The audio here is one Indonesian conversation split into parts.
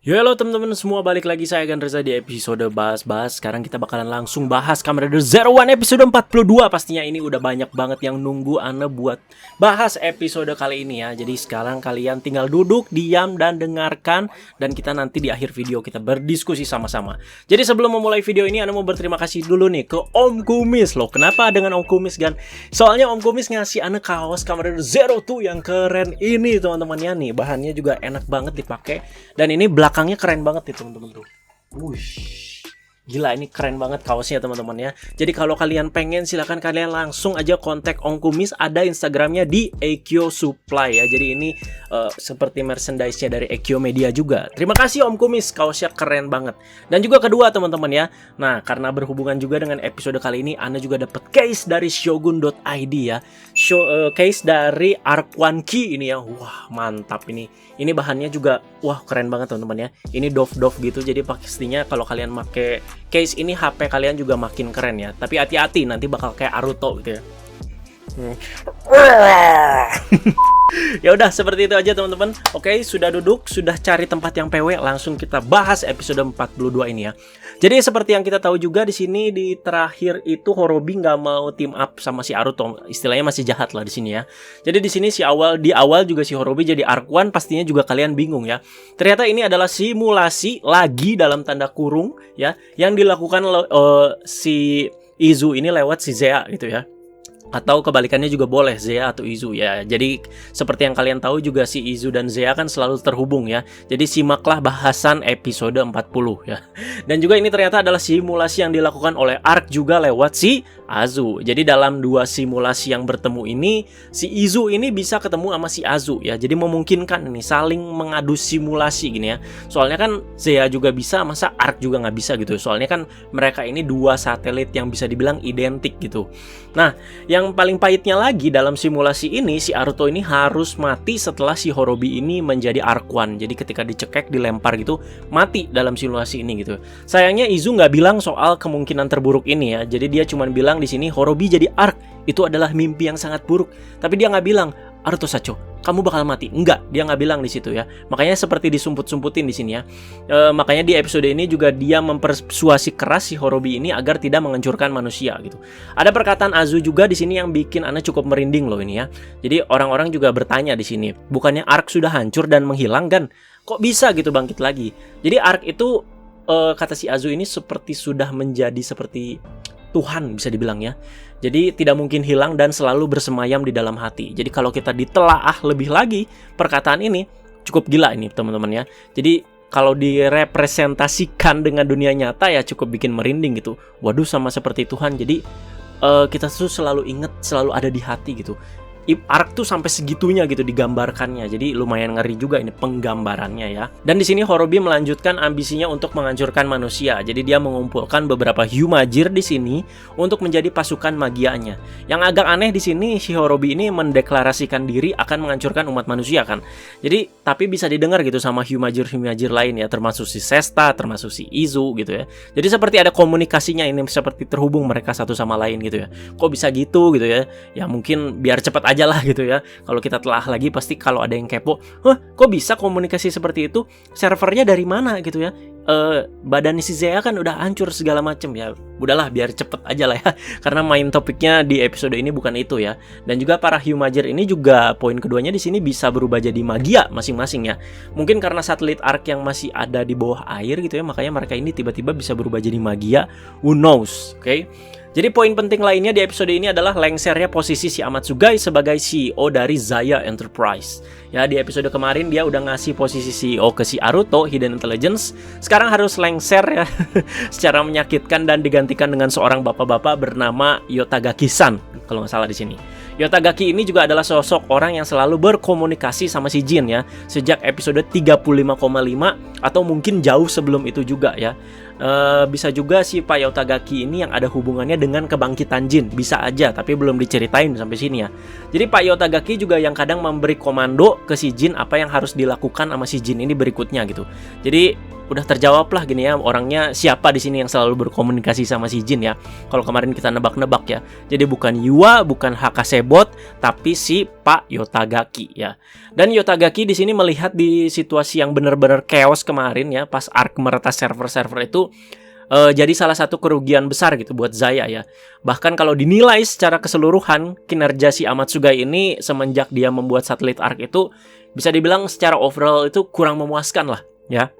Yo, halo teman-teman semua, balik lagi saya Gan Reza di episode bahas-bahas. Sekarang kita bakalan langsung bahas Kamen Rider Zero One episode 42. Pastinya ini udah banyak banget yang nunggu Ana buat bahas episode kali ini ya. Jadi sekarang kalian tinggal duduk, diam, dan dengarkan. Dan kita nanti di akhir video kita berdiskusi sama-sama. Jadi sebelum memulai video ini, Ana mau berterima kasih dulu nih ke Om Kumis loh. Kenapa dengan Om Kumis, Gan? Soalnya Om Kumis ngasih Ana kaos Kamen Rider Zero Two yang keren ini teman-teman ya nih. Bahannya juga enak banget dipakai. Dan ini belakangnya keren banget nih teman-teman tuh. Wush. Gila, ini keren banget kaosnya teman-teman ya. Jadi kalau kalian pengen, silahkan kalian langsung aja kontak Om Kumis. Ada Instagramnya di Ekyo Supply ya. Jadi ini seperti merchandise-nya dari Ekyo Media juga. Terima kasih Om Kumis, kaosnya keren banget. Dan juga kedua teman-teman ya. Nah, karena berhubungan juga dengan episode kali ini, Anda juga dapat case dari Shogun.id ya. Case dari Arc One Key ini ya. Wah, mantap ini. Ini bahannya juga wah keren banget teman-teman ya. Ini doff gitu. Jadi pastinya kalau kalian pakai case ini HP kalian juga makin keren ya. Tapi hati-hati, nanti bakal kayak Aruto gitu ya. Ya udah, seperti itu aja teman-teman. Oke, sudah duduk, sudah cari tempat yang PW, langsung kita bahas episode 42 ini ya. Jadi seperti yang kita tahu juga di sini di terakhir itu Horobi nggak mau team up sama si Aruto. Istilahnya masih jahat lah di sini ya. Jadi di sini di awal juga si Horobi jadi Arc One, pastinya juga kalian bingung ya. Ternyata ini adalah simulasi lagi dalam tanda kurung ya, yang dilakukan si Izu ini lewat si Zea gitu ya. Atau kebalikannya juga boleh, Zea atau Izu ya. Jadi seperti yang kalian tahu juga si Izu dan Zea kan selalu terhubung ya. Jadi simaklah bahasan episode 40 ya. Dan juga ini ternyata adalah simulasi yang dilakukan oleh Arc juga lewat si Azu. Jadi dalam dua simulasi yang bertemu ini, si Izu ini bisa ketemu sama si Azu ya. Jadi memungkinkan ini saling mengadu simulasi gini ya. Soalnya kan Zea juga bisa, masa Arc juga nggak bisa gitu. Soalnya kan mereka ini dua satelit yang bisa dibilang identik gitu. Nah, yang paling pahitnya lagi dalam simulasi ini, si Aruto ini harus mati setelah si Horobi ini menjadi Arc One. Jadi ketika dicekek, dilempar gitu, mati dalam simulasi ini gitu. Sayangnya Izu nggak bilang soal kemungkinan terburuk ini ya. Jadi dia cuma bilang di sini Horobi jadi Arc itu adalah mimpi yang sangat buruk. Tapi dia nggak bilang, Aruto Sacho, kamu bakal mati. Enggak, dia nggak bilang di situ ya. Makanya seperti disumput-sumputin di sini ya. Makanya di episode ini juga dia mempersuasi keras si Horobi ini agar tidak menghancurkan manusia gitu. Ada perkataan Azu juga di sini yang bikin Ana cukup merinding loh ini ya. Jadi orang-orang juga bertanya di sini, bukannya Arc sudah hancur dan menghilang kan? Kok bisa gitu bangkit lagi? Jadi Arc itu kata si Azu ini seperti sudah menjadi seperti Tuhan bisa dibilang ya. Jadi tidak mungkin hilang dan selalu bersemayam di dalam hati. Jadi kalau kita ditelaah lebih lagi perkataan ini cukup gila ini teman-teman ya. Jadi kalau direpresentasikan dengan dunia nyata ya cukup bikin merinding gitu. Waduh, sama seperti Tuhan. Jadi kita tuh selalu ingat, selalu ada di hati gitu. Arc tuh sampai segitunya gitu digambarkannya. Jadi lumayan ngeri juga ini penggambarannya ya. Dan di sini Horobi melanjutkan ambisinya untuk menghancurkan manusia. Jadi dia mengumpulkan beberapa Hyumajir di sini untuk menjadi pasukan magianya. Yang agak aneh di sini si Horobi ini mendeklarasikan diri akan menghancurkan umat manusia kan. Jadi tapi bisa didengar gitu sama Hyumajir lain ya, termasuk si Sesta, termasuk si Izu gitu ya. Jadi seperti ada komunikasinya ini, seperti terhubung mereka satu sama lain gitu ya. Kok bisa gitu ya. Ya mungkin biar cepat aja lah gitu ya. Kalau kita telah lagi pasti kalau ada yang kepo, kok bisa komunikasi seperti itu? Servernya dari mana gitu ya? Badan si Zea kan udah hancur segala macem ya. Udahlah biar cepet aja lah ya. Karena main topiknya di episode ini bukan itu ya. Dan juga para Hyumajir ini juga poin keduanya di sini bisa berubah jadi magia masing-masing ya. Mungkin karena satelit Arc yang masih ada di bawah air gitu ya, makanya mereka ini tiba-tiba bisa berubah jadi magia. Who knows, oke? Jadi poin penting lainnya di episode ini adalah lengsernya posisi si Amatsugai sebagai CEO dari Zaya Enterprise. Ya, di episode kemarin dia udah ngasih posisi CEO ke si Aruto, Hidden Intelligence. Sekarang harus lengser ya, secara menyakitkan dan digantikan dengan seorang bapak-bapak bernama Yotagaki-san, kalau nggak salah di sini. Yotagaki ini juga adalah sosok orang yang selalu berkomunikasi sama si Jin ya, sejak episode 35,5 atau mungkin jauh sebelum itu juga ya. Bisa juga si Pak Yotagaki ini yang ada hubungannya dengan kebangkitan Jin, bisa aja, tapi belum diceritain sampai sini ya. Jadi Pak Yotagaki juga yang kadang memberi komando ke si Jin apa yang harus dilakukan sama si Jin ini berikutnya gitu. Jadi udah terjawab lah gini ya, orangnya siapa di sini yang selalu berkomunikasi sama si Jin ya. Kalau kemarin kita nebak-nebak ya. Jadi bukan Yua, bukan Hakasebot, tapi si Pak Pak Yotagaki ya. Dan Yotagaki di sini melihat di situasi yang benar-benar chaos kemarin ya, pas Ark meretas server-server itu jadi salah satu kerugian besar gitu buat Zaya ya. Bahkan kalau dinilai secara keseluruhan kinerja si Amatsugai ini semenjak dia membuat satelit Ark itu bisa dibilang secara overall itu kurang memuaskan lah ya.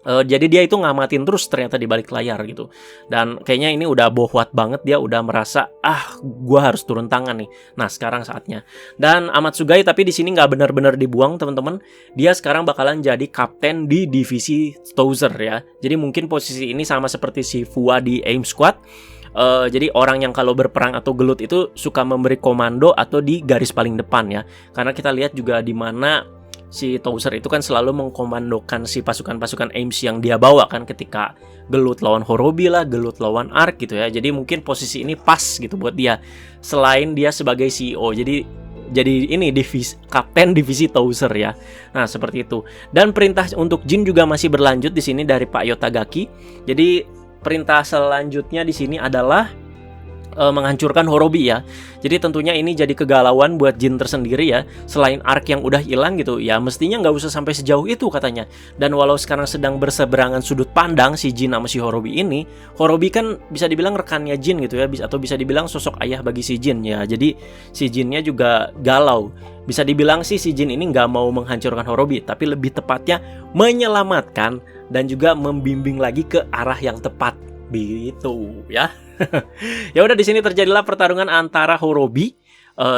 Jadi dia itu ngamatin terus ternyata di balik layar gitu. Dan kayaknya ini udah bohwat banget, dia udah merasa gua harus turun tangan nih. Nah, sekarang saatnya. Dan Amatsugai tapi di sini nggak benar-benar dibuang, teman-teman. Dia sekarang bakalan jadi kapten di divisi Towser ya. Jadi mungkin posisi ini sama seperti si Fua di AIM Squad. Jadi orang yang kalau berperang atau gelut itu suka memberi komando atau di garis paling depan ya. Karena kita lihat juga di mana si Towser itu kan selalu mengkomandokan si pasukan-pasukan AIMS yang dia bawa kan ketika gelut lawan Horobi lah, gelut lawan Ark gitu ya. Jadi mungkin posisi ini pas gitu buat dia. Selain dia sebagai CEO, jadi ini kapten divisi Towser ya. Nah, seperti itu. Dan perintah untuk Jin juga masih berlanjut di sini dari Pak Yotagaki. Jadi perintah selanjutnya di sini adalah menghancurkan Horobi ya. Jadi tentunya ini jadi kegalauan buat Jin tersendiri ya. Selain Ark yang udah hilang gitu ya, mestinya nggak usah sampai sejauh itu katanya. Dan walau sekarang sedang berseberangan sudut pandang si Jin sama si Horobi ini, Horobi kan bisa dibilang rekannya Jin gitu ya, atau bisa dibilang sosok ayah bagi si Jin ya. Jadi si Jinnya juga galau. Bisa dibilang sih si Jin ini nggak mau menghancurkan Horobi, tapi lebih tepatnya menyelamatkan dan juga membimbing lagi ke arah yang tepat gitu ya. Ya udah, di sini terjadilah pertarungan antara Horobi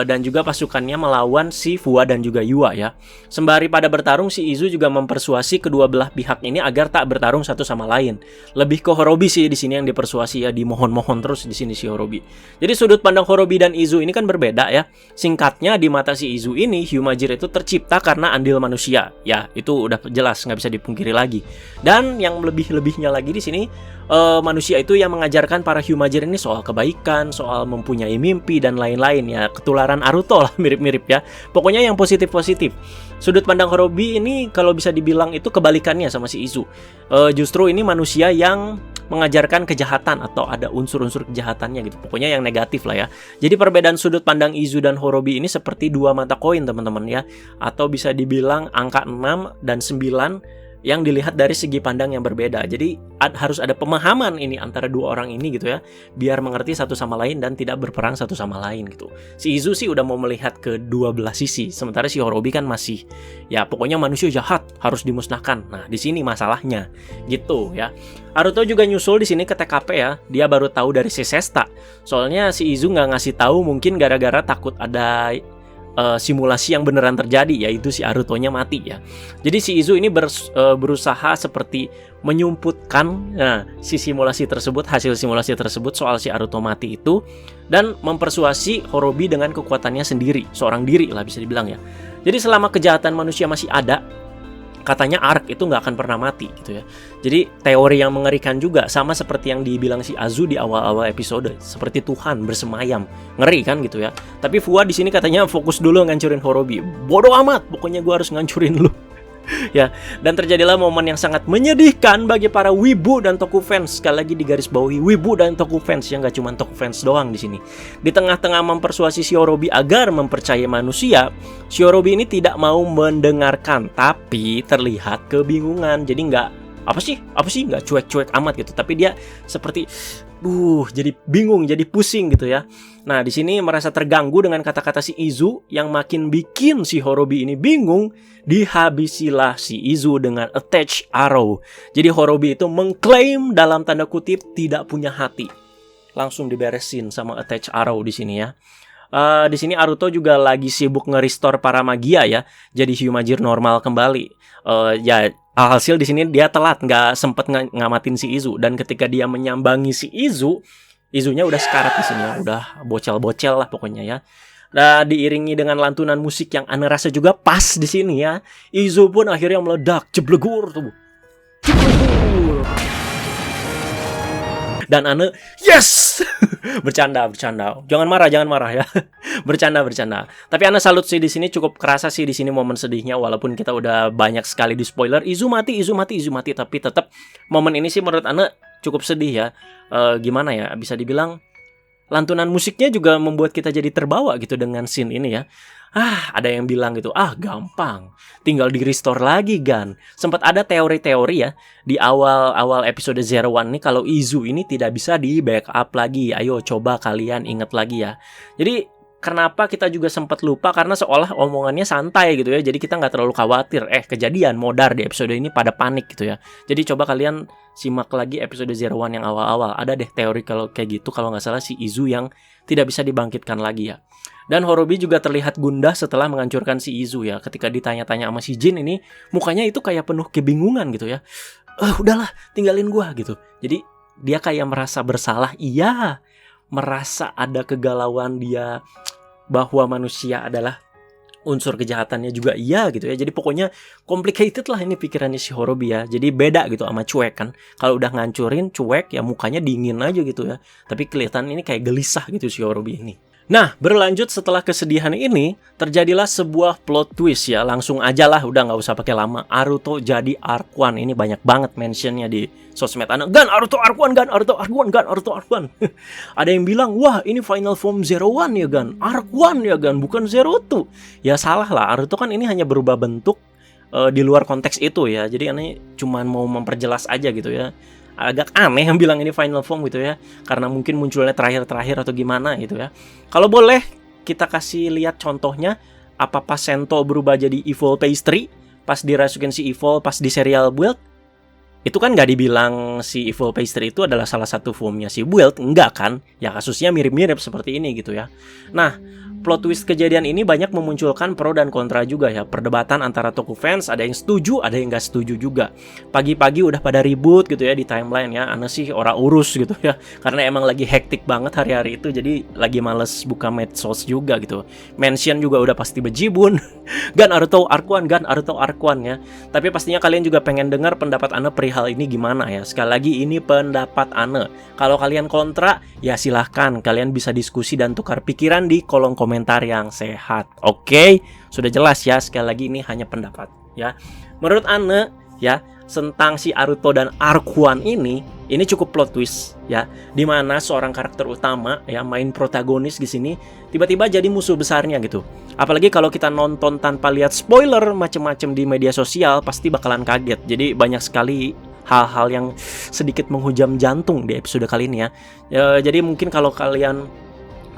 dan juga pasukannya melawan si Fua dan juga Yua ya. Sembari pada bertarung, si Izu juga mempersuasi kedua belah pihak ini agar tak bertarung satu sama lain. Lebih ke Horobi sih di sini yang dipersuasi ya, dimohon-mohon terus di sini si Horobi. Jadi sudut pandang Horobi dan Izu ini kan berbeda ya. Singkatnya, di mata si Izu ini Hyumajir itu tercipta karena andil manusia. Ya, itu udah jelas, nggak bisa dipungkiri lagi. Dan yang lebih-lebihnya lagi di sini, manusia itu yang mengajarkan para Hyumajir ini soal kebaikan, soal mempunyai mimpi dan lain-lain ya. Ketularan Naruto lah, mirip-mirip ya. Pokoknya yang positif-positif. Sudut pandang Horobi ini kalau bisa dibilang itu kebalikannya sama si Izu. Justru ini manusia yang mengajarkan kejahatan atau ada unsur-unsur kejahatannya gitu. Pokoknya yang negatif lah ya. Jadi perbedaan sudut pandang Izu dan Horobi ini seperti dua mata koin, teman-teman ya. Atau bisa dibilang angka 6 dan 9 yang dilihat dari segi pandang yang berbeda. Jadi harus ada pemahaman ini antara dua orang ini gitu ya, biar mengerti satu sama lain dan tidak berperang satu sama lain gitu. Si Izu sih udah mau melihat ke dua belah sisi, sementara si Horobi kan masih ya pokoknya manusia jahat harus dimusnahkan. Nah, di sini masalahnya gitu ya. Haruto juga nyusul di sini ke TKP ya. Dia baru tahu dari si Sesta. Soalnya si Izu nggak ngasih tahu, mungkin gara-gara takut ada simulasi yang beneran terjadi, yaitu si Harutonya mati ya. Jadi si Izu ini berusaha seperti menyumputkan si simulasi tersebut, hasil simulasi tersebut soal si Haruto mati itu, dan mempersuasi Horobi dengan kekuatannya sendiri, seorang diri lah bisa dibilang ya. Jadi selama kejahatan manusia masih ada, katanya Ark itu nggak akan pernah mati gitu ya. Jadi teori yang mengerikan juga, sama seperti yang dibilang si Azu di awal-awal episode, seperti Tuhan bersemayam, ngeri kan gitu ya. Tapi Fua di sini katanya fokus dulu ngancurin Horobi. Bodoh amat, pokoknya gue harus ngancurin lu. Ya, dan terjadilah momen yang sangat menyedihkan bagi para wibu dan toku fans. Sekali lagi digaris bawahi, wibu dan toku fans, yang gak cuma toku fans doang di sini. Di tengah-tengah mempersuasi si Horobi agar mempercayai manusia, si Horobi ini tidak mau mendengarkan, tapi terlihat kebingungan. Jadi apa sih nggak cuek-cuek amat gitu, tapi dia seperti jadi bingung, jadi pusing gitu ya. Nah, di sini merasa terganggu dengan kata-kata si Izu yang makin bikin si Horobi ini bingung. Dihabisilah si Izu dengan attach arrow. Jadi Horobi itu mengklaim dalam tanda kutip tidak punya hati. Langsung diberesin sama attach arrow di sini ya. Di sini Haruto juga lagi sibuk nge-restore para magia ya, jadi Hyumajir normal kembali. Ya alhasil di sini dia telat, nggak sempet ngamatin si Izu, dan ketika dia menyambangi si Izunya udah sekarat di sini ya, udah bocel-bocel lah pokoknya ya. Nah, diiringi dengan lantunan musik yang Ane rasa juga pas di sini ya. Izu pun akhirnya meledak, jeblegur tuh. Dan Ane, yes! bercanda. Jangan marah ya. bercanda. Tapi Ane salut sih di sini, cukup kerasa sih di sini momen sedihnya, walaupun kita udah banyak sekali di spoiler Izu mati, tapi tetap momen ini sih menurut Ane cukup sedih ya. Gimana ya? Bisa dibilang lantunan musiknya juga membuat kita jadi terbawa gitu dengan scene ini ya. Ada yang bilang gitu, gampang, tinggal di restore lagi Gan. Sempat ada teori-teori ya di awal episode Zero One nih, kalau Izu ini tidak bisa di backup lagi. Ayo coba kalian ingat lagi ya. Jadi kenapa kita juga sempat lupa, karena seolah omongannya santai gitu ya. Jadi kita nggak terlalu khawatir. Kejadian modar di episode ini pada panik gitu ya. Jadi coba kalian simak lagi episode Zero One yang awal-awal. Ada deh teori kalau kayak gitu, kalau nggak salah si Izu yang tidak bisa dibangkitkan lagi ya. Dan Horobi juga terlihat gundah setelah menghancurkan si Izu ya. Ketika ditanya-tanya sama si Jin ini, mukanya itu kayak penuh kebingungan gitu ya. Udahlah, tinggalin gua gitu. Jadi dia kayak merasa bersalah. Iya, merasa ada kegalauan dia, bahwa manusia adalah unsur kejahatannya juga iya gitu ya. Jadi pokoknya complicated lah ini pikirannya si Horobi ya. Jadi beda gitu sama cuek kan. Kalau udah ngancurin cuek ya mukanya dingin aja gitu ya. Tapi kelihatan ini kayak gelisah gitu si Horobi ini. Nah, berlanjut setelah kesedihan ini, terjadilah sebuah plot twist ya. Langsung aja lah, udah nggak usah pakai lama. Aruto jadi Arc One. Ini banyak banget mentionnya di sosmed anak. Gan, Aruto Arc One, Gan, Aruto Arc One, Gan, Aruto Arc One. Ada yang bilang, wah ini final form Zero One ya Gan, Arc One ya Gan, bukan Zero Two. Ya salah lah, Aruto kan ini hanya berubah bentuk di luar konteks itu ya. Jadi ini cuman mau memperjelas aja gitu ya. Agak aneh yang bilang ini final form gitu ya, karena mungkin munculnya terakhir-terakhir atau gimana gitu ya. Kalau boleh kita kasih lihat contohnya, apa pas Sento berubah jadi Evil Pastry pas dirasukin si Evil pas di serial Build. Itu kan nggak dibilang si Evil Pastry itu adalah salah satu formnya si Build, enggak kan? Ya kasusnya mirip-mirip seperti ini gitu ya. Nah, plot twist kejadian ini banyak memunculkan pro dan kontra juga ya. Perdebatan antara Toku fans, ada yang setuju, ada yang nggak setuju juga. Pagi-pagi udah pada ribut gitu ya di timeline ya. Aneh sih ora urus gitu ya. Karena emang lagi hektik banget hari-hari itu, jadi lagi males buka medsos juga gitu. Mention juga udah pasti bejibun. Gan Aruto Arc One, Gan Aruto Arc One ya. Tapi pastinya kalian juga pengen dengar pendapat Ane perihal ini gimana ya. Sekali lagi ini pendapat Ane. Kalau kalian kontra, ya silahkan. Kalian bisa diskusi dan tukar pikiran di kolom komentar yang sehat. Oke, sudah jelas ya. Sekali lagi ini hanya pendapat ya. Menurut Ane ya, tentang si Aruto dan Arc One ini cukup plot twist ya, dimana seorang karakter utama ya, main protagonis di sini tiba-tiba jadi musuh besarnya gitu. Apalagi kalau kita nonton tanpa lihat spoiler macem-macem di media sosial, pasti bakalan kaget. Jadi banyak sekali hal-hal yang sedikit menghujam jantung di episode kali ini ya. Jadi mungkin kalau kalian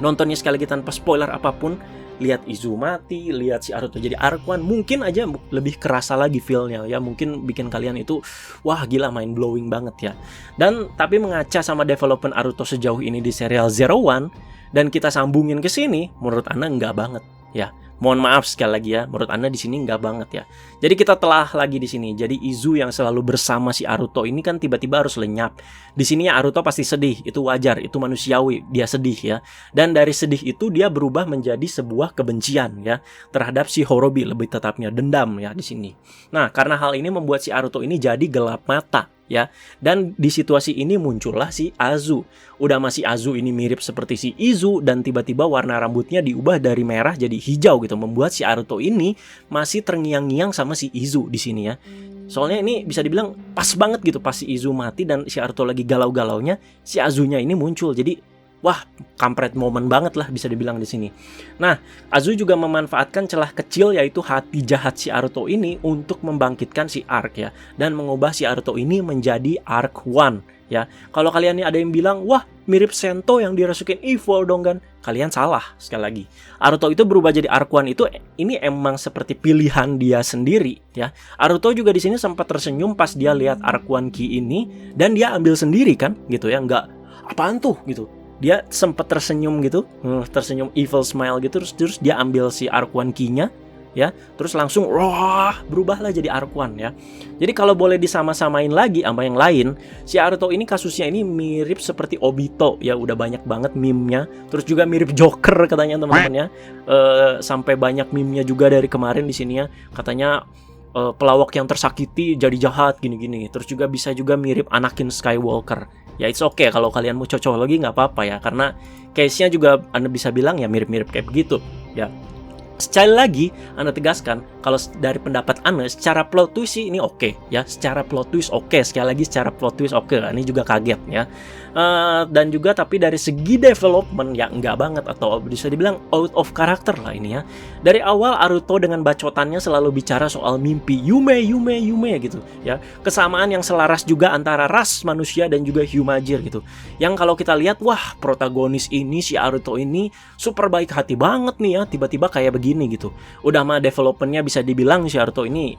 nontonnya sekali lagi tanpa spoiler apapun, lihat Izu mati, lihat si Aruto jadi Arc One, mungkin aja lebih kerasa lagi feel-nya ya. Mungkin bikin kalian itu wah gila, mind blowing banget ya. Dan tapi mengaca sama development Aruto sejauh ini di serial Zero One dan kita sambungin ke sini, menurut Ana enggak banget ya. Mohon maaf sekali lagi ya, menurut Anda di sini nggak banget ya. Jadi kita telah lagi di sini. Jadi Izu yang selalu bersama si Aruto ini kan tiba-tiba harus lenyap. Di sini ya Aruto pasti sedih, itu wajar, itu manusiawi, dia sedih ya. Dan dari sedih itu dia berubah menjadi sebuah kebencian ya terhadap si Horobi, lebih tetapnya dendam ya di sini. Nah, karena hal ini membuat si Aruto ini jadi gelap mata ya. Dan di situasi ini muncullah si Azu. Udah masih Azu ini mirip seperti si Izu dan tiba-tiba warna rambutnya diubah dari merah jadi hijau gitu, membuat si Aruto ini masih terngiang-ngiang sama si Izu di sini ya. Soalnya ini bisa dibilang pas banget gitu, pas si Izu mati dan si Aruto lagi galau-galaunya, si Azunya ini muncul. Jadi wah, kampret momen banget lah bisa dibilang di sini. Nah, Azu juga memanfaatkan celah kecil yaitu hati jahat si Aruto ini untuk membangkitkan si Arc ya, dan mengubah si Aruto ini menjadi Arc One ya. Kalau kalian nih ada yang bilang, wah mirip Sento yang dirasukin Evil dong kan? Kalian salah sekali lagi. Aruto itu berubah jadi Arc One itu ini emang seperti pilihan dia sendiri ya. Aruto juga di sini sempat tersenyum pas dia lihat Arc One Key ini dan dia ambil sendiri kan gitu ya, nggak apaan tuh gitu. Dia sempat tersenyum gitu, tersenyum evil smile gitu, terus dia ambil si Arc One Key-nya ya, terus langsung wah berubahlah jadi Arc One ya. Jadi kalau boleh disama-samain lagi sama yang lain, si Aruto ini kasusnya ini mirip seperti Obito ya, udah banyak banget meme-nya, terus juga mirip Joker katanya teman-teman ya. Sampai banyak meme-nya juga dari kemarin di sini ya, katanya pelawak yang tersakiti jadi jahat gini-gini. Terus juga bisa juga mirip Anakin Skywalker. Ya it's okay kalau kalian mau cocok lagi nggak apa-apa ya, karena case-nya juga Anda bisa bilang ya mirip-mirip kayak begitu ya. Sekali lagi, Anda tegaskan, kalau dari pendapat Anda, secara plot twist sih ini oke, ya. Secara plot twist oke, sekali lagi secara plot twist oke. Ini juga kaget, ya. Dan juga tapi dari segi development, ya enggak banget, atau bisa dibilang out of character lah ini ya. Dari awal Aruto dengan bacotannya selalu bicara soal mimpi, Yume gitu, ya. Kesamaan yang selaras juga antara ras manusia dan juga Hyumajir gitu. Yang kalau kita lihat, wah, protagonis ini, si Aruto ini super baik hati banget nih ya, tiba-tiba kayak begini gitu. Udah mah developmentnya bisa dibilang si Aruto ini,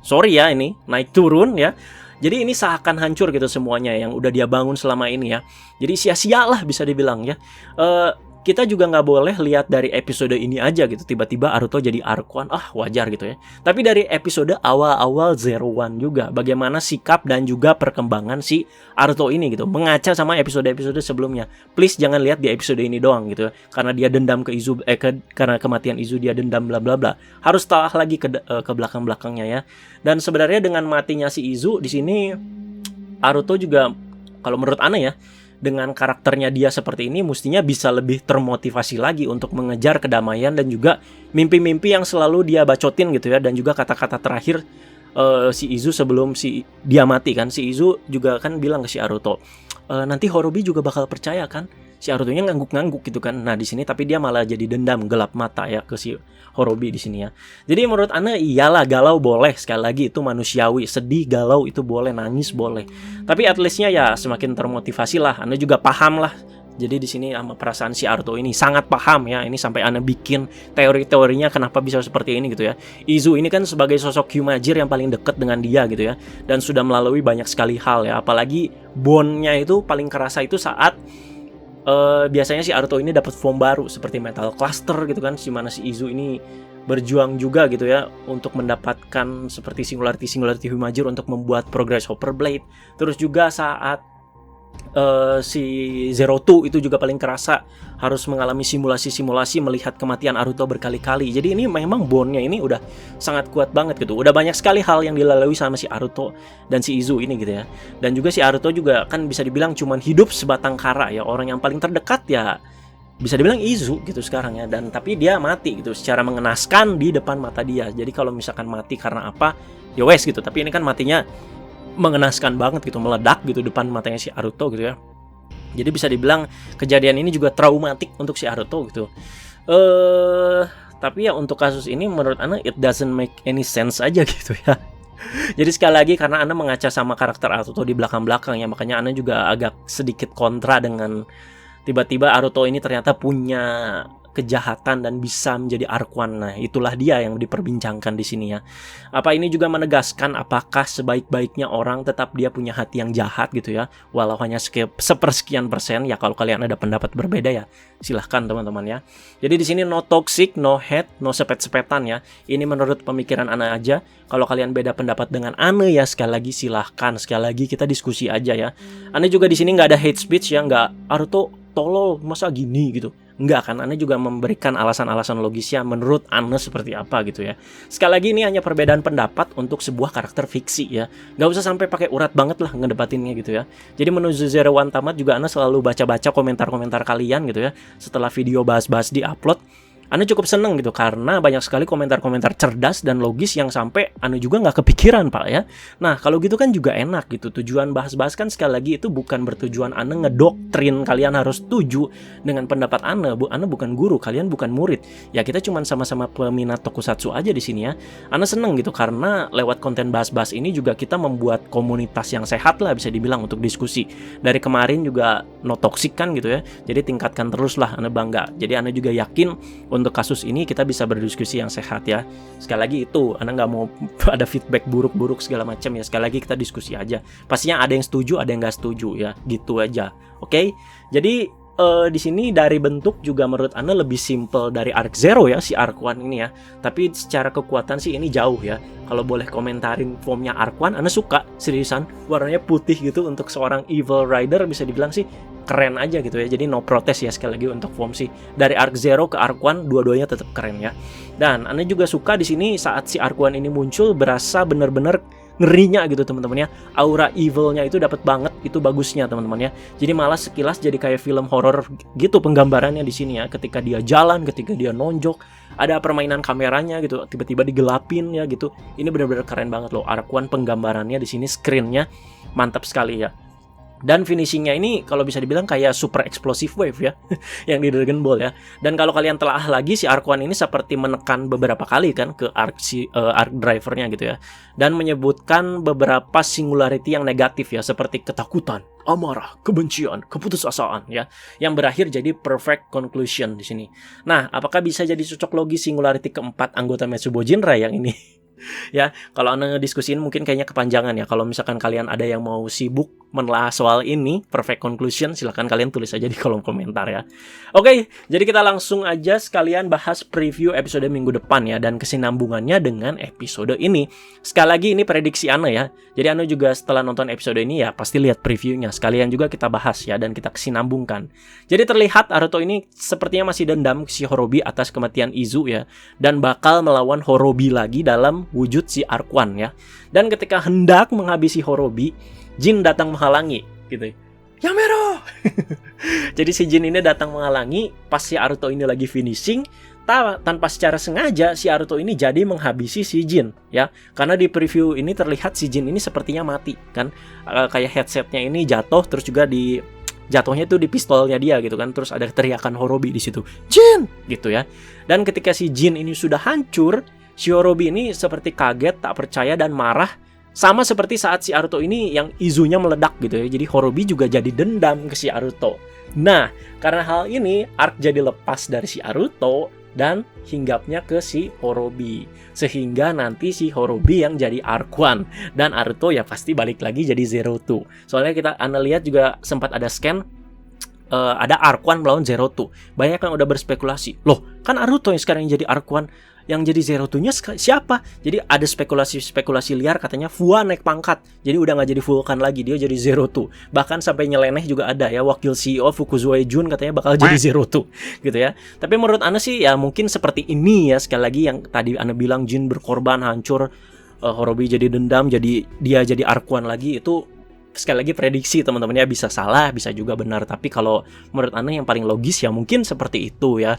sorry ya, ini naik turun ya. Jadi ini seakan hancur gitu semuanya yang udah dia bangun selama ini ya. Jadi sia-sia lah bisa dibilang ya. Kita juga nggak boleh lihat dari episode ini aja gitu. Tiba-tiba Aruto jadi Arc-1, wajar gitu ya. Tapi dari episode awal-awal Zero One juga, bagaimana sikap dan juga perkembangan si Aruto ini gitu. Mengaca sama episode-episode sebelumnya. Please jangan lihat di episode ini doang gitu ya. Karena dia dendam ke Izu, karena kematian Izu dia dendam bla bla bla. Harus telah lagi ke belakang-belakangnya ya. Dan sebenarnya dengan matinya si Izu di sini, Aruto juga, kalau menurut Ana ya, dengan karakternya dia seperti ini, mestinya bisa lebih termotivasi lagi untuk mengejar kedamaian dan juga mimpi-mimpi yang selalu dia bacotin gitu ya. Dan juga kata-kata terakhir si Izu sebelum dia mati kan, si Izu juga kan bilang ke si Aruto, nanti Horobi juga bakal percaya kan. Si Aruto-nya ngangguk-ngangguk gitu kan. Nah di sini tapi dia malah jadi dendam, gelap mata ya ke si Horobi di sini ya. Jadi menurut Ana iyalah, galau boleh, sekali lagi itu manusiawi, sedih, galau itu boleh, nangis boleh. Tapi at least-nya ya semakin termotivasi lah. Ana juga paham lah. Jadi di sini sama perasaan si Aruto ini sangat paham ya. Ini sampai Ana bikin teori-teorinya kenapa bisa seperti ini gitu ya. Izu ini kan sebagai sosok Hyumajir yang paling dekat dengan dia gitu ya. Dan sudah melalui banyak sekali hal ya. Apalagi bond-nya itu paling kerasa itu saat biasanya si Aruto ini dapat form baru seperti Metal Cluster gitu kan, dimana si Izu ini berjuang juga gitu ya untuk mendapatkan seperti singularity Hyumajir untuk membuat Progress Hopper Blade. Terus juga saat si Zero Two itu juga paling kerasa, harus mengalami simulasi melihat kematian Aruto berkali-kali. Jadi ini memang bondnya ini udah sangat kuat banget gitu. Udah banyak sekali hal yang dilalui sama si Aruto dan si Izu ini gitu ya. Dan juga si Aruto juga kan bisa dibilang cuman hidup sebatang kara ya. Orang yang paling terdekat ya bisa dibilang Izu gitu sekarang ya. Dan tapi dia mati gitu secara mengenaskan di depan mata dia. Jadi kalau misalkan mati karena apa, ya wes gitu. Tapi ini kan matinya mengenaskan banget gitu, meledak gitu depan matanya si Aruto gitu ya. Jadi bisa dibilang kejadian ini juga traumatik untuk si Aruto gitu. Tapi ya untuk kasus ini menurut Ana it doesn't make any sense aja gitu ya. Jadi sekali lagi karena Ana mengaca sama karakter Aruto di belakang-belakang ya, makanya Ana juga agak sedikit kontra dengan tiba-tiba Aruto ini ternyata punya kejahatan dan bisa menjadi Arc-1. Nah, itulah dia yang diperbincangkan di sini ya. Apa ini juga menegaskan apakah sebaik-baiknya orang tetap dia punya hati yang jahat gitu ya, walau hanya sepersekian persen ya. Kalau kalian ada pendapat berbeda ya silahkan teman-teman ya. Jadi di sini no toxic, no hate, no sepet-sepetan ya. Ini menurut pemikiran Ana aja. Kalau kalian beda pendapat dengan Ana ya sekali lagi silahkan, sekali lagi kita diskusi aja ya. Ana juga di sini nggak ada hate speech ya, nggak Aruto tolol masa gini gitu. Enggak kan, Ana juga memberikan alasan-alasan logisnya menurut Ana seperti apa gitu ya. Sekali lagi ini hanya perbedaan pendapat untuk sebuah karakter fiksi ya. Gak usah sampai pakai urat banget lah ngedebatinnya gitu ya. Jadi menuju Zero One tamat juga Ana selalu baca-baca komentar-komentar kalian gitu ya. Setelah video bahas-bahas di-upload, Ana cukup seneng gitu karena banyak sekali komentar-komentar cerdas dan logis yang sampai Ana juga nggak kepikiran Pak ya. Nah kalau gitu kan juga enak gitu. Tujuan bahas-bahas kan sekali lagi itu bukan bertujuan Ana ngedoktrin kalian harus setuju dengan pendapat Ana. Ana bukan guru, kalian bukan murid. Ya kita cuma sama-sama peminat tokusatsu aja di sini ya. Ana seneng gitu karena lewat konten bahas-bahas ini juga kita membuat komunitas yang sehat lah bisa dibilang untuk diskusi. Dari kemarin juga no toxic kan gitu ya. Jadi tingkatkan terus lah, Ana bangga. Jadi Ana juga yakin untuk kasus ini kita bisa berdiskusi yang sehat ya. Sekali lagi itu, Ana nggak mau ada feedback buruk-buruk segala macam ya. Sekali lagi kita diskusi aja. Pastinya ada yang setuju, ada yang nggak setuju ya. Gitu aja. Oke? Jadi di sini dari bentuk juga menurut Ana lebih simple dari Arc Zero ya, si Arc-1 ini ya. Tapi secara kekuatan sih ini jauh ya. Kalau boleh komentarin formnya Arc-1, Ana suka seriusan. Warnanya putih gitu untuk seorang Evil Rider bisa dibilang sih keren aja gitu ya. Jadi no protes ya sekali lagi untuk form sih. Dari Arc Zero ke Arc-1 dua-duanya tetap keren ya. Dan Ana juga suka di sini saat si Arc-1 ini muncul berasa bener-bener ngerinya gitu teman-teman ya. Aura evilnya itu dapat banget, itu bagusnya teman-teman ya. Jadi malah sekilas jadi kayak film horor gitu penggambarannya di sini ya. Ketika dia jalan, ketika dia nonjok, ada permainan kameranya gitu, tiba-tiba digelapin ya gitu. Ini benar-benar keren banget loh. Arc One penggambarannya di sini, screennya mantap sekali ya. Dan finishingnya ini kalau bisa dibilang kayak super explosive wave ya yang di Dragon Ball ya. Dan kalau kalian telah lagi si Arc One ini seperti menekan beberapa kali kan ke arc drivernya gitu ya, dan menyebutkan beberapa singularity yang negatif ya, seperti ketakutan, amarah, kebencian, keputusasaan ya, yang berakhir jadi perfect conclusion di sini. Nah, apakah bisa jadi cocok logi singularity keempat anggota Metsubo Jinra yang ini? Ya, kalau Anda ngediskusin mungkin kayaknya kepanjangan ya. Kalau misalkan kalian ada yang mau sibuk menelaah soal ini, perfect conclusion, silahkan kalian tulis aja di kolom komentar ya. Oke, jadi kita langsung aja sekalian bahas preview episode minggu depan ya, dan kesinambungannya dengan episode ini. Sekali lagi ini prediksi Anda ya. Jadi Anda juga setelah nonton episode ini ya pasti lihat previewnya. Sekalian juga kita bahas ya, dan kita kesinambungkan. Jadi terlihat Naruto ini sepertinya masih dendam si Horobi atas kematian Izu ya, dan bakal melawan Horobi lagi dalam wujud si Arc One ya. Dan ketika hendak menghabisi Horobi, Jin datang menghalangi gitu. Yamero! Jadi si Jin ini datang menghalangi pas si Naruto ini lagi finishing. Tanpa secara sengaja si Naruto ini jadi menghabisi si Jin ya. Karena di preview ini terlihat si Jin ini sepertinya mati kan. Kayak headsetnya ini jatuh, terus juga jatuhnya itu di pistolnya dia gitu kan. Terus ada teriakan Horobi di situ, Jin gitu ya. Dan ketika si Jin ini sudah hancur, si Horobi ini seperti kaget, tak percaya, dan marah. Sama seperti saat si Naruto ini yang Izunya meledak gitu ya. Jadi Horobi juga jadi dendam ke si Naruto. Nah, karena hal ini, arc jadi lepas dari si Naruto dan hinggapnya ke si Horobi. Sehingga nanti si Horobi yang jadi Arc One. Dan Naruto ya pasti balik lagi jadi Zero Two. Soalnya Anda lihat juga sempat ada scan, ada Arc One melawan Zero Two. Banyak yang udah berspekulasi, loh kan Naruto yang sekarang yang jadi Arc One, yang jadi Zero Two-nya siapa? Jadi ada spekulasi liar katanya Fua naik pangkat, jadi udah nggak jadi Vulcan lagi, dia jadi Zero Two. Bahkan sampai nyeleneh juga ada ya, wakil CEO Fukuzawa Jun katanya bakal jadi Zero Two gitu ya. Tapi menurut Anda sih ya mungkin seperti ini ya. Sekali lagi yang tadi Anda bilang Jin berkorban hancur, Horobi jadi dendam, jadi dia jadi Arc One lagi, itu sekali lagi prediksi teman-teman ya, bisa salah bisa juga benar. Tapi kalau menurut Anda yang paling logis ya mungkin seperti itu ya.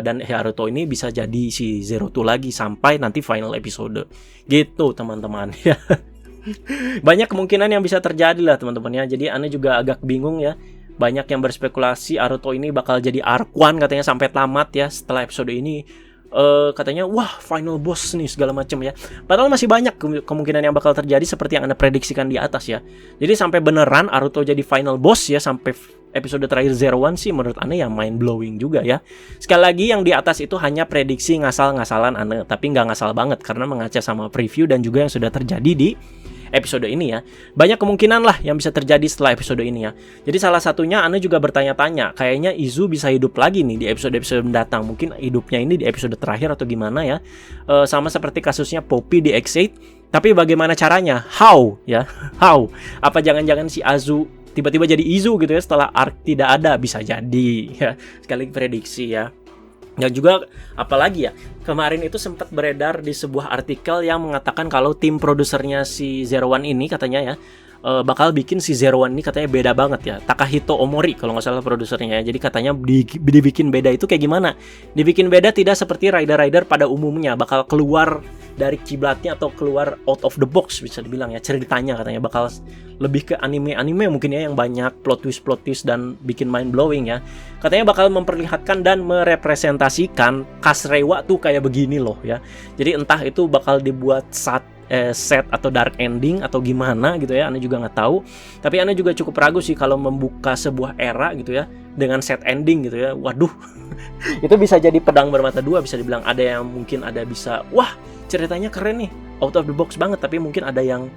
Dan Naruto ini bisa jadi si Zero Two lagi sampai nanti final episode gitu teman-teman ya. Banyak kemungkinan yang bisa terjadi lah teman-teman ya. Jadi Anda juga agak bingung ya. Banyak yang berspekulasi Naruto ini bakal jadi Arc One katanya sampai tamat ya setelah episode ini. Katanya wah final boss nih segala macam ya. Padahal masih banyak kemungkinan yang bakal terjadi seperti yang Anda prediksikan di atas ya. Jadi sampai beneran Naruto jadi final boss ya sampai episode terakhir Zero One sih menurut Anda ya mind blowing juga ya. Sekali lagi yang di atas itu hanya prediksi ngasal-ngasalan Anda, tapi nggak ngasal banget karena mengaca sama preview dan juga yang sudah terjadi di episode ini ya. Banyak kemungkinan lah yang bisa terjadi setelah episode ini ya. Jadi salah satunya Anda juga bertanya-tanya, kayaknya Izu bisa hidup lagi nih di episode-episode mendatang. Mungkin hidupnya ini di episode terakhir atau gimana ya. Sama seperti kasusnya Poppy di X8. Tapi bagaimana caranya? How ya? How? Apa jangan-jangan si Azu tiba-tiba jadi Izu gitu ya setelah arc tidak ada? Bisa jadi ya. Sekali prediksi ya. Dan juga apalagi ya, kemarin itu sempat beredar di sebuah artikel yang mengatakan kalau tim produsernya si Zero One ini katanya ya bakal bikin si Zero One ini katanya beda banget ya. Takahito Omori kalau nggak salah produsernya ya. Jadi katanya dibikin beda itu kayak gimana? Dibikin beda tidak seperti rider-rider pada umumnya, bakal keluar dari kiblatnya atau keluar out of the box bisa dibilang ya. Ceritanya katanya bakal lebih ke anime-anime mungkin ya, yang banyak plot twist dan bikin mind blowing ya. Katanya bakal memperlihatkan dan merepresentasikan Kasrewa tuh kayak begini loh ya. Jadi entah itu bakal dibuat set atau dark ending atau gimana gitu ya, Anda juga nggak tahu. Tapi Anda juga cukup ragu sih kalau membuka sebuah era gitu ya dengan set ending gitu ya. Waduh, itu bisa jadi pedang bermata dua bisa dibilang. Ada yang mungkin ada bisa, wah ceritanya keren nih, out of the box banget. Tapi mungkin ada yang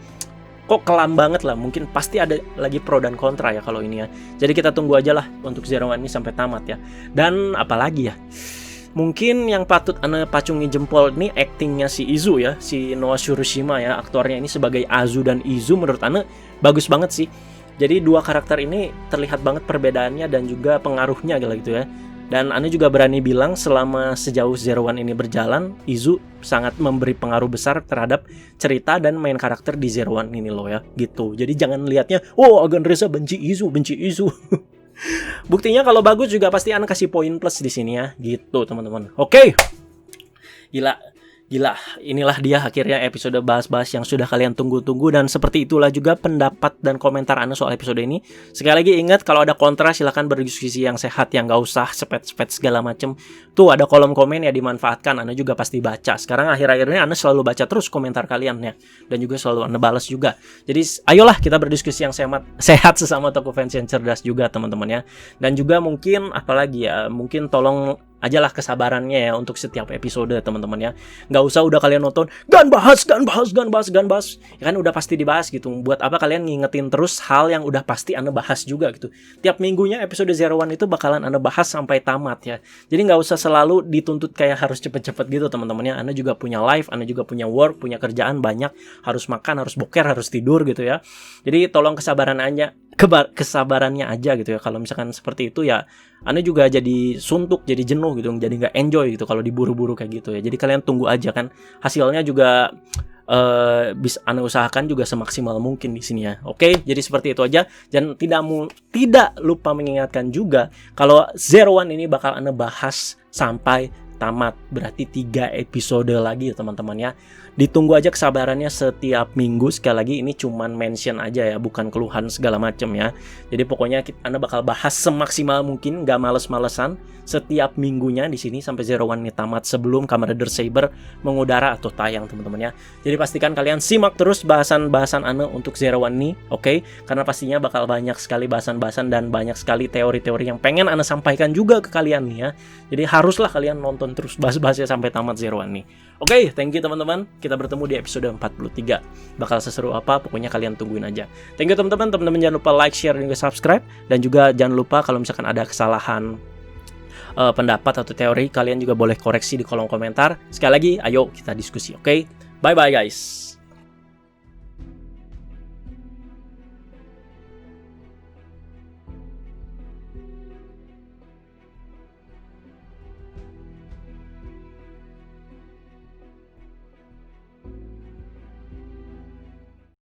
kok kelam banget lah. Mungkin pasti ada lagi pro dan kontra ya kalau ini ya. Jadi kita tunggu aja lah untuk Zero One ini sampai tamat ya. Dan apalagi ya, mungkin yang patut Anda pacungi jempol ini actingnya si Izu ya, si Noah Shurashima ya, aktornya ini sebagai Azu dan Izu menurut Anda bagus banget sih. Jadi dua karakter ini terlihat banget perbedaannya dan juga pengaruhnya gitu ya. Dan Ane juga berani bilang selama sejauh Zero One ini berjalan, Izu sangat memberi pengaruh besar terhadap cerita dan main karakter di Zero One ini loh ya, gitu. Jadi jangan lihatnya, oh Agan Reza benci Izu. Buktinya kalau bagus juga pasti Ane kasih poin plus di sini ya, gitu teman-teman. Oke. Gila, inilah dia akhirnya episode bahas-bahas yang sudah kalian tunggu-tunggu. Dan seperti itulah juga pendapat dan komentar Anda soal episode ini. Sekali lagi ingat, kalau ada kontra silahkan berdiskusi yang sehat, yang gak usah sepet-sepet segala macem. Tuh ada kolom komen ya, dimanfaatkan, Anda juga pasti baca. Sekarang akhir-akhir ini Anda selalu baca terus komentar kalian ya, dan juga selalu Anda balas juga. Jadi ayolah kita berdiskusi yang sehat sesama toko fans yang cerdas juga teman-teman ya. Dan juga mungkin apalagi ya, mungkin tolong ajalah kesabarannya ya untuk setiap episode teman-teman ya. Nggak usah udah kalian nonton gan bahas ya kan udah pasti dibahas gitu. Buat apa kalian ngingetin terus hal yang udah pasti Anda bahas juga gitu. Tiap minggunya episode Zero One itu bakalan Anda bahas sampai tamat ya. Jadi nggak usah selalu dituntut kayak harus cepet-cepet gitu teman-teman ya. Anda juga punya life, Anda juga punya work, punya kerjaan banyak, harus makan, harus boker, harus tidur gitu ya. Jadi tolong kesabarannya aja gitu ya. Kalau misalkan seperti itu ya, Anda juga jadi suntuk, jadi jenuh gitu, jadi nggak enjoy gitu kalau diburu-buru kayak gitu ya. Jadi kalian tunggu aja kan, hasilnya juga bisa Anda usahakan juga semaksimal mungkin di sini ya. Oke, jadi seperti itu aja. Dan tidak lupa mengingatkan juga kalau Zero One ini bakal Anda bahas sampai tamat, berarti 3 episode lagi ya teman-teman ya. Ditunggu aja kesabarannya setiap minggu. Sekali lagi ini cuman mention aja ya, bukan keluhan segala macam ya. Jadi pokoknya Anda bakal bahas semaksimal mungkin, gak males-malesan setiap minggunya di sini sampai Zero One ini tamat sebelum Kamen Rider Saber mengudara atau tayang teman-teman ya. Jadi pastikan kalian simak terus bahasan-bahasan Ane untuk Zero One ini, oke? Karena pastinya bakal banyak sekali bahasan-bahasan dan banyak sekali teori-teori yang pengen Ane sampaikan juga ke kalian nih ya. Jadi haruslah kalian nonton terus bahas-bahasnya sampai tamat Zero One nih. Oke, thank you teman-teman. Kita bertemu di episode 43. Bakal seseru apa, pokoknya kalian tungguin aja. Thank you teman-teman. Teman-teman jangan lupa like, share, dan juga subscribe. Dan juga jangan lupa kalau misalkan ada kesalahan pendapat atau teori, kalian juga boleh koreksi di kolom komentar. Sekali lagi, ayo kita diskusi, oke? Bye-bye guys.